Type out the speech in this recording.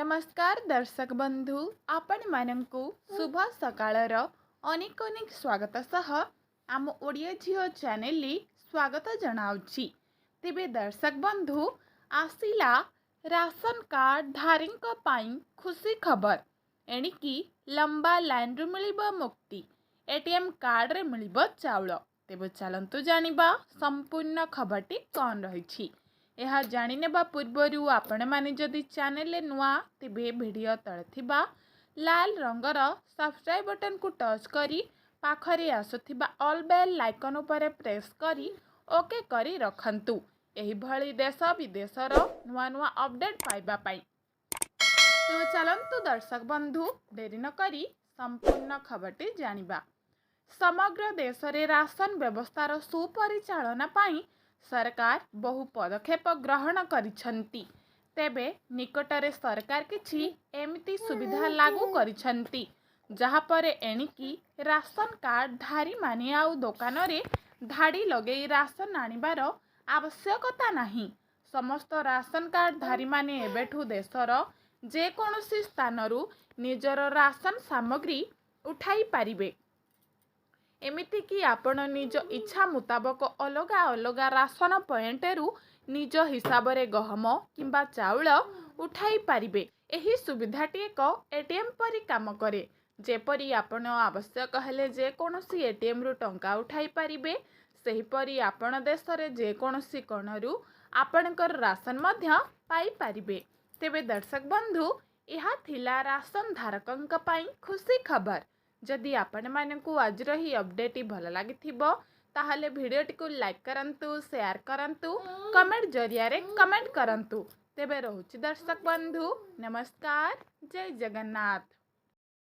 नमस्कार दर्शक बंधु आपण मानंकु शुभ सकाळर अनेक अनेक स्वागत सह आम ओडिया झियो चैनल स्वागत जनाउछि। तेबे दर्शक बंधु आसिला राशन कार्ड धारी खुशी खबर एणिकी लंबा लाइन रु मिलिबो मुक्ति एटीएम कार्ड रे मिलिबो चाउल। तेबे चलंतु जानिबा संपूर्ण खबरटी कौन रही। यह जानिनेबा पूर्वरु आपण माने जदि चैनल नुआ तेबे वीडियो तळे थिबा लाल रंगर सब्सक्राइब बटन को टच करी पाखरे आसुथिबा ऑल बेल आइकन उपरे प्रेस करी ओके करी रखंतु एही भली देश विदेशर नुआ नुआ अपडेट पाइबा पाई। तो चलंतु दर्शक बंधु देरी न करी संपूर्ण खबरटी जानिबा। समग्र देश रे राशन व्यवस्थार सुपरिचालना पाई सरकार बहु पदक्षेप ग्रहण करिछंती। तेबे निकटरे सरकार किछि एमिति सुविधा लागू करिछंती जहा परे एणिकी राशन कार्ड धारी माने आउ दुकान रे धाड़ी लगे राशन आनिबार आवश्यकता नाही। समस्त राशन कार्ड धारी माने एबेठु देशर जे कोनोसी स्थानरू निजर राशन सामग्री उठाई पारिबे। एमिति कि आपण निज इच्छा मुताबक अलगा अलगा राशन पॉइंटरू निज हिसाब रे गहम किंबा चाउल उठाई पारिबे। एही सुविधाटी एक एटीएम परी काम करे। जेपरी आपण आवश्यक हेले जे कोनोसी एटीएम रु टंका उठाई पारिबे सेहीपरी आपण देश रे जे कोनोसी कोणरू आपणकर राशन मध्य पाई पारिबे। तेबे दर्शक बंधु यह थिला राशन धारकंक पई खुशी खबर। जदि आपण मानकु आज रही अपडेट भल लगी ताहले भिडियोटी को लाइक करंतु, शेयर करंतु, कमेंट जरिया रे कमेंट करंतु। तेबे रहुछि दर्शक बंधु नमस्कार, जय जगन्नाथ।